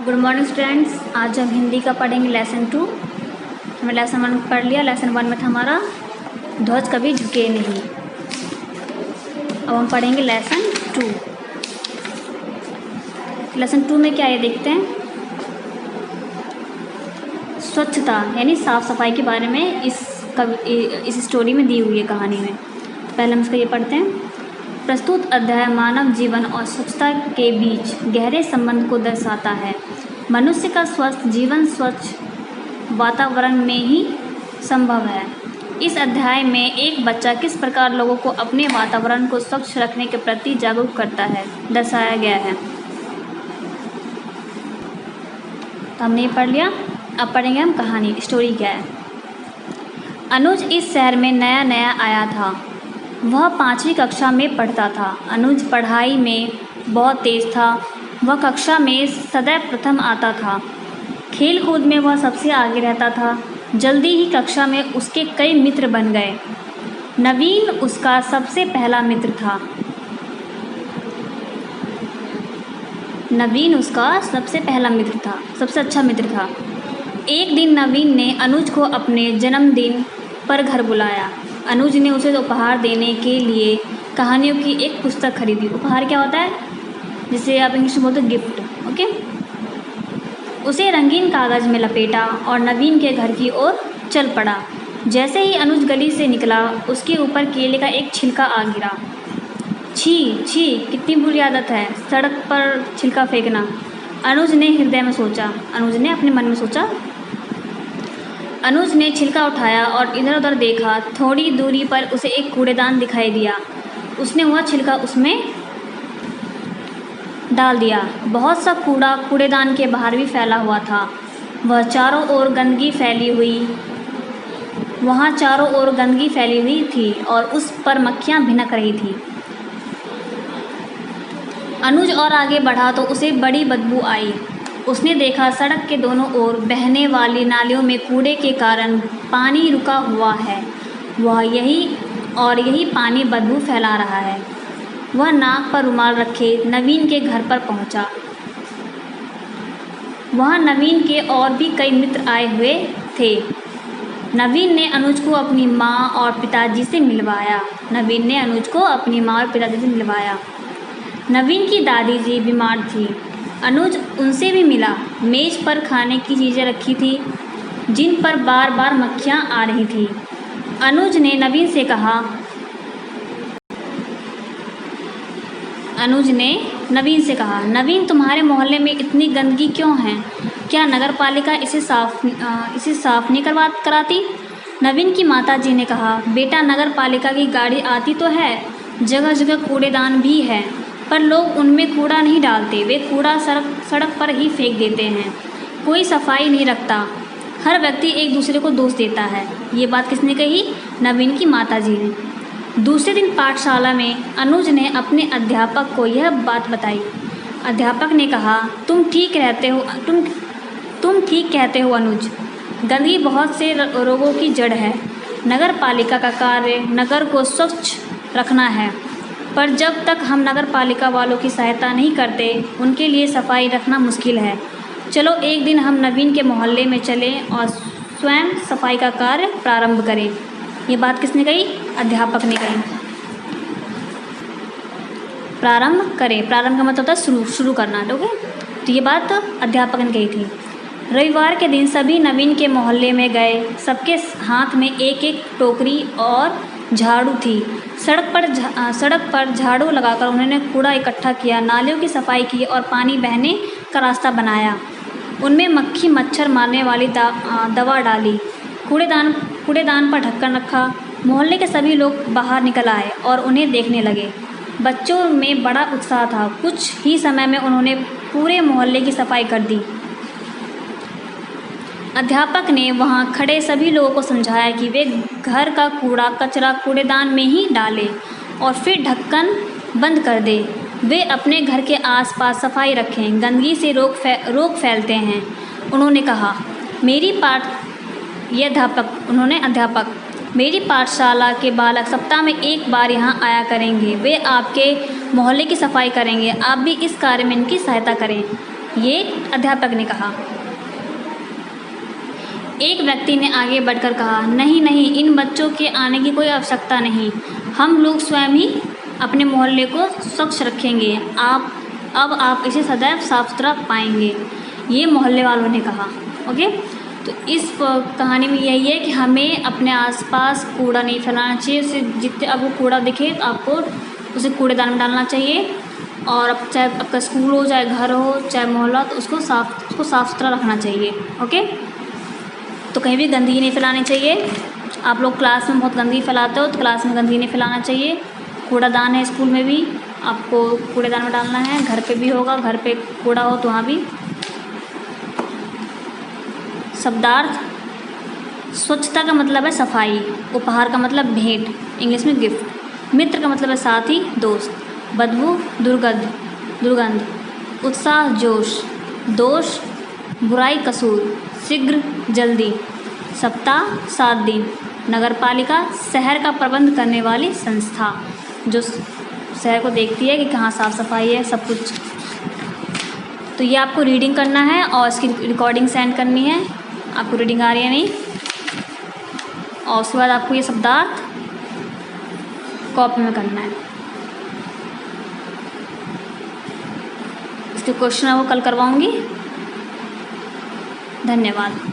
Good morning students. आज हम हिंदी का पढ़ेंगे लेसन 2। हमने लेसन 1 पढ़ लिया। लेसन 1 में था हमारा ध्वज कभी झुके नहीं। अब हम पढ़ेंगे लेसन 2। लेसन 2 में क्या है देखते हैं। स्वच्छता यानी साफ सफाई के बारे में इस स्टोरी में दी हुई है, कहानी में। पहले हम इसका ये पढ़ते हैं। प्रस्तुत अध्याय मानव जीवन और स्वच्छता के बीच गहरे संबंध को दर्शाता है। मनुष्य का स्वस्थ जीवन स्वच्छ वातावरण में ही संभव है। इस अध्याय में एक बच्चा किस प्रकार लोगों को अपने वातावरण को स्वच्छ रखने के प्रति जागरूक करता है दर्शाया गया है। तो हमने ये पढ़ लिया। अब पढ़ेंगे हम कहानी। स्टोरी क्या है। अनुज इस शहर में नया नया आया था। वह 5वीं कक्षा में पढ़ता था। अनुज पढ़ाई में बहुत तेज था। वह कक्षा में सदैव प्रथम आता था। खेल कूद में वह सबसे आगे रहता था। जल्दी ही कक्षा में उसके कई मित्र बन गए। नवीन उसका सबसे पहला मित्र था। नवीन उसका सबसे पहला मित्र था, सबसे अच्छा मित्र था। एक दिन नवीन ने अनुज को अपने जन्मदिन पर घर बुलाया। अनुज ने उसे उपहार देने के लिए कहानियों की एक पुस्तक खरीदी। उपहार क्या होता है, जिसे आप इंग्लिश में बोलते हैं गिफ्ट। ओके। उसे रंगीन कागज़ में लपेटा और नवीन के घर की ओर चल पड़ा। जैसे ही अनुज गली से निकला, उसके ऊपर केले का एक छिलका आ गिरा। छी छी, कितनी बुरी आदत है सड़क पर छिलका फेंकना, अनुज ने हृदय में सोचा। अनुज ने अपने मन में सोचा। अनुज ने छिलका उठाया और इधर उधर देखा। थोड़ी दूरी पर उसे एक कूड़ेदान दिखाई दिया। उसने वह छिलका उसमें डाल दिया। बहुत सा कूड़ा कूड़ेदान के बाहर भी फैला हुआ था। वहाँ चारों ओर गंदगी फैली हुई थी और उस पर मक्खियाँ भिनक रही थी। अनुज और आगे बढ़ा तो उसे बड़ी बदबू आई। उसने देखा सड़क के दोनों ओर बहने वाली नालियों में कूड़े के कारण पानी रुका हुआ है। यही पानी बदबू फैला रहा है। वह नाक पर रुमाल रखे नवीन के घर पर पहुंचा। वहाँ नवीन के और भी कई मित्र आए हुए थे। नवीन ने अनुज को अपनी माँ और पिताजी से मिलवाया। नवीन की दादी जी बीमार थी। अनुज उनसे भी मिला। मेज़ पर खाने की चीज़ें रखी थी, जिन पर बार बार मक्खियाँ आ रही थी। अनुज ने नवीन से कहा, नवीन, तुम्हारे मोहल्ले में इतनी गंदगी क्यों है? क्या नगर पालिका इसे साफ नहीं कराती? नवीन की माताजी ने कहा, बेटा, नगर पालिका की गाड़ी आती तो है, जगह जगह कूड़ेदान भी है, पर लोग उनमें कूड़ा नहीं डालते। वे कूड़ा सड़क पर ही फेंक देते हैं। कोई सफाई नहीं रखता। हर व्यक्ति एक दूसरे को दोष देता है। ये बात किसने कही? नवीन की माताजी ने। दूसरे दिन पाठशाला में अनुज ने अपने अध्यापक को यह बात बताई। अध्यापक ने कहा, तुम ठीक कहते हो अनुज। गंदगी बहुत से रोगों की जड़ है। नगर पालिका का कार्य नगर को स्वच्छ रखना है, पर जब तक हम नगर पालिका वालों की सहायता नहीं करते, उनके लिए सफाई रखना मुश्किल है। चलो एक दिन हम नवीन के मोहल्ले में चलें और स्वयं सफाई का कार्य प्रारंभ करें। ये बात किसने कही? अध्यापक ने कही। प्रारंभ करें, प्रारंभ का मतलब होता है शुरू करना। ओके। तो ये बात अध्यापक ने कही थी। रविवार के दिन सभी नवीन के मोहल्ले में गए। सबके हाथ में एक एक टोकरी और झाड़ू थी। सड़क पर झाड़ू लगाकर उन्होंने कूड़ा इकट्ठा किया, नालियों की सफाई की और पानी बहने का रास्ता बनाया। उनमें मक्खी मच्छर मारने वाली दवा डाली। कूड़ेदान पर ढक्कन रखा। मोहल्ले के सभी लोग बाहर निकल आए और उन्हें देखने लगे। बच्चों में बड़ा उत्साह था। कुछ ही समय में उन्होंने पूरे मोहल्ले की सफाई कर दी। अध्यापक ने वहाँ खड़े सभी लोगों को समझाया कि वे घर का कूड़ा कचरा कूड़ेदान में ही डालें और फिर ढक्कन बंद कर दें। वे अपने घर के आसपास सफाई रखें, गंदगी से रोग फैलते हैं। उन्होंने कहा, अध्यापक, मेरी पाठशाला के बालक सप्ताह में एक बार यहाँ आया करेंगे। वे आपके मोहल्ले की सफाई करेंगे। आप भी इस कार्य में इनकी सहायता करें। ये अध्यापक ने कहा। एक व्यक्ति ने आगे बढ़कर कहा, नहीं नहीं, इन बच्चों के आने की कोई आवश्यकता नहीं, हम लोग स्वयं ही अपने मोहल्ले को स्वच्छ रखेंगे। अब आप इसे सदैव साफ सुथरा पाएंगे, ये मोहल्ले वालों ने कहा। ओके, तो इस कहानी में यही है कि हमें अपने आसपास कूड़ा नहीं फैलाना चाहिए। उसे जितने आपको कूड़ा दिखे तो आपको उसे कूड़ेदान में डालना चाहिए। और अब चाहे आपका स्कूल हो, चाहे घर हो, चाहे मोहल्ला, तो उसको साफ सुथरा रखना चाहिए। ओके, तो कहीं भी गंदगी नहीं फैलानी चाहिए। आप लोग क्लास में बहुत गंदगी फैलाते हो, तो क्लास में गंदगी नहीं फैलाना चाहिए। कूड़ादान है स्कूल में भी, आपको कूड़ेदान में डालना है। घर पे भी होगा, घर पे कूड़ा हो तो वहाँ भी। शब्दार्थ, स्वच्छता का मतलब है सफाई, उपहार का मतलब भेंट, इंग्लिश में गिफ्ट, मित्र का मतलब है साथी, दोस्त, बदबू दुर्गंध, उत्साह जोश, दोष बुराई कसूर, शीघ्र जल्दी, सप्ताह 7 दिन, नगरपालिका शहर का प्रबंध करने वाली संस्था जो शहर को देखती है कि कहाँ साफ़ सफाई है, सब कुछ। तो ये आपको रीडिंग करना है और इसकी रिकॉर्डिंग सेंड करनी है। आपको रीडिंग आ रही है नहीं, और उसके बाद आपको ये शब्दार्थ कॉपी में करना है। इसके क्वेश्चन है वो कल करवाऊंगी। धन्यवाद।